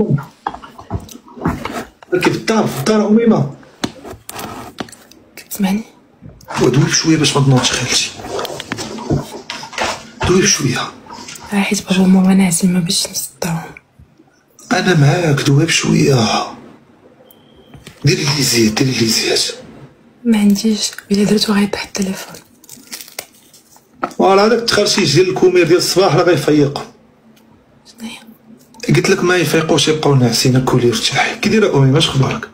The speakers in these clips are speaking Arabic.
لكم كيف الدار في الدار أميمة كتسمعني؟ ودوي بشويه باش ما تنوضش خالتي، دوي بشويه. حيت بابا وماما ناعسين ما باش نصدعهم. انا معاك، دوي بشويه، ديري لي زيت، ديري لي زيت. ما عنديش، الا درتو غيطيح التليفون. فوالا هذاك التخرشيش ديال الكومير ديال الصباح راه غيفيقو. شناهي؟ قلت لك ما يفيقوش، يبقاو ناعسين. كولي ارتاحي. كي دايره امي؟ اش اخبارك؟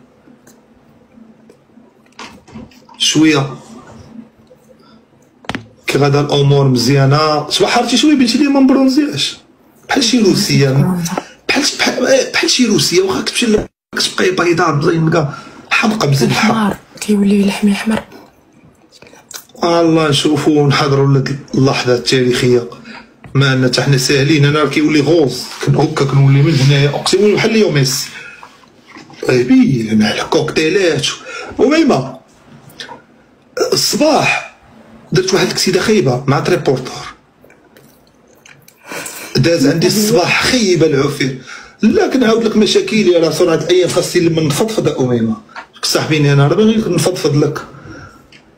شويه كي غادا الامور مزيانه. صباح حرتي شويه بنتي لي ما مبرونزياش، بحال شي روسيه، بحال شي روسيه. واخا تمشي لك تبقاي بيضاء زينكا حمقى مزيان الحمار كيولي لحمي احمر. الله نشوفوا ونحضروا لهاد اللحظه التاريخيه. ما عندنا حتى حنا ساهلين. انا كيولي غوص هكا كنولي من هنايا اقسم بالله بحال اليوم ميسي طيبين مع الكوكتيلات. وميمه الصباح درت واحد الكسيده خايبه مع تريبورتور، داز عندي الصباح خيبه العفير. لا كنعاود لك مشاكلي راه سرعه الايام خاصني لما نفضفض اميمه. صاحبيني انا راه باغي نفضفض لك.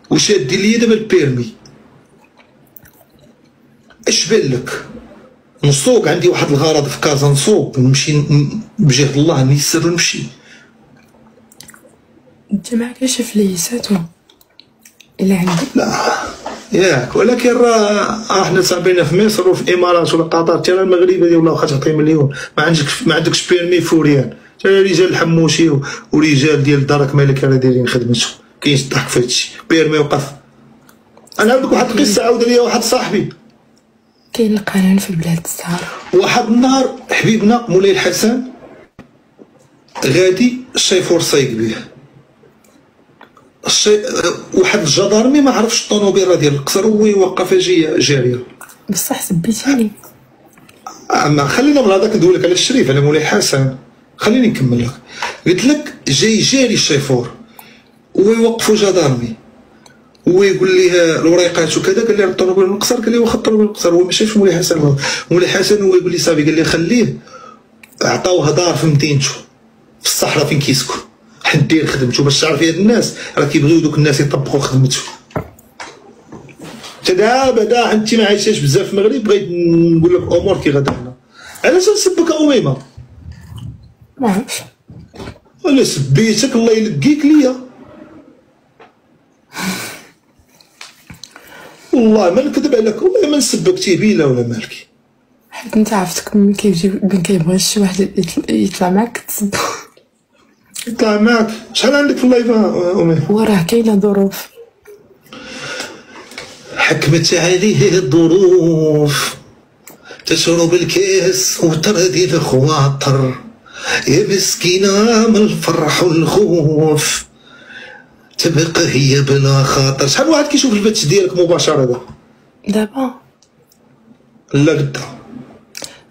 وشادي ليا دابا البيرمي. اش بان لك؟ نسوق، عندي واحد الغرض في كازا، نسوق نمشي بجهد الله نيسر نمشي. انت معك شي فليساتو الا عندك؟ لا ياك، ولكن راه حنا صابرين في مصر وفي الامارات ولا قطر. ترى المغرب هذه ولا واخا تعطي مليون ما عندكش بيرمي فوريان. ترى رجال الحموشي ورجال ديال دارك مالك راه دايرين خدمتهم. كاينش الضحك في هادشي. بيرمي وقف. انا عاود لك واحد القصه عاود ليا واحد صاحبي. كاين القانون في البلاد السهر. واحد النهار حبيبنا مولاي الحسن غادي الشيفور سايق به واحد الجدارمي ما عرفش الطوموبيل ديال القصر هو يوقف جاريه. بصح سبيتيني. اما خلينا من هذاك ندوي لك على الشريف على مولاي الحسن. خليني نكمل لك. قلت لك جاي جاري الشيفور هو يوقفوا جدارمي، هو يقول ليه الوريقات وكذا. قال لي الطوموبيل القصر، قال لي واخا الطوموبيل القصر. هو ما شافش مولاي الحسن. مولاي الحسن هو يقول لي صافي، قال لي خليه. عطاوه دار في مدينته في الصحراء فين كيسكن، حد دير خدمته باش تعرف هاد الناس راه كيبغيو دوك الناس يطبقوا خدمتهم. دابا انت ما عايشاش بزاف في المغرب، بغيت نقول لك امور كي غادا هنا. علاش نسبك اميمه؟ ما عرفتش. انا سبيتك الله يلقيك ليا. والله ما نكذب عليك، والله ما نسبك تيبيله ولا مالكي. حيت انت عرفتك من كيبغي شي واحد يطلع معاك كتسب. يطلع معاك؟ شحال عندك في اللايف اميمه؟ وراه كاينه ظروف. حكمت عليه الظروف تشرب الكاس وتردي الخواطر. يا مسكينة من الفرح والخوف تبقى هي بلا خاطر. شحال واحد كيشوف البث ديالك مباشرة دابا؟ لا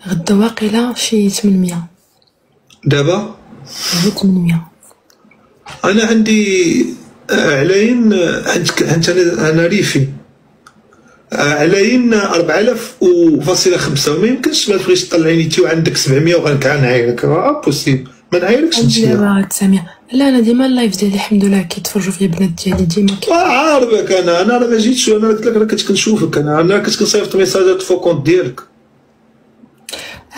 غدا واقيلا شي 800. دابا؟ شي 800. أنا عندي علاين. أنا ريفي علاين 4000.5. وما يمكنش ما تبغيش تطلعيني تي وعندك 700 وغنكا نعايرك. بوسيبل ما نعايركش انت. دابا 900. لا انا ديما اللايف ديالي الحمد لله كيتفرجوا فيا البنات ديالي ديما. عارفك انا راه ما جيتش. انا قلت لك راه كنت كنشوفك. انا كنت كنصيفط ميساجات فوق كونت ديالك.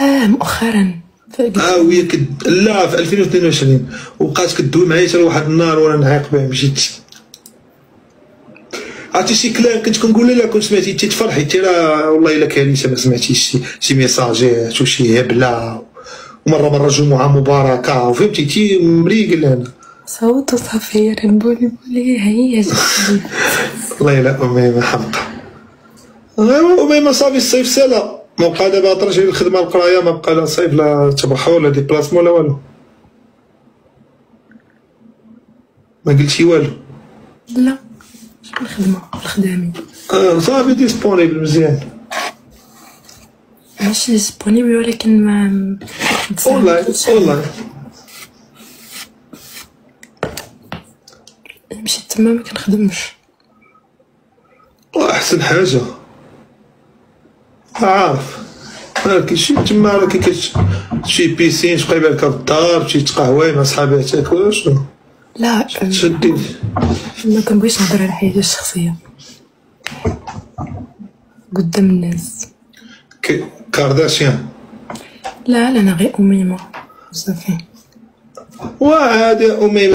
مؤخرا. وهي لا في 2022 وبقات كدوي معايا حتى واحد النهار وانا نعيق بها مشيت. عرفتي شي كلام كنت كنقول لها كنت سمعتي انت تفرحي انت راه والله الا كارثه ما سمعتيش شي ميساجات وشي هبله. ومره جمعه مباركه وفهمتي تي مريقل انا. صوت صفير بولي هي والله لا اميمه حمقى. اميمه صافي الصيف سالا ما بقى دابا ترجعي للخدمه القرايه. ما بقى لا صيف لا تبرحه ولا ديبلاسمون لا والو. ما قلتي والو؟ لا الخدمه الخدامي. صافي ديسبونيبل مزيان. ماشي ديسبونيبل ولكن ما والله مشيت تما ما كنخدمش. احسن حاجه عارف راكي شي تما راكي شي بيسين تبقاي بالك الدار تمشي تقهوي مع صحاباتك ولا شنو؟ لا تشدي ما كنبغيش نهضر على حياتي الشخصيه قدام الناس. كارداشيان. لا انا غير اميمه صافي. وعادي اميمه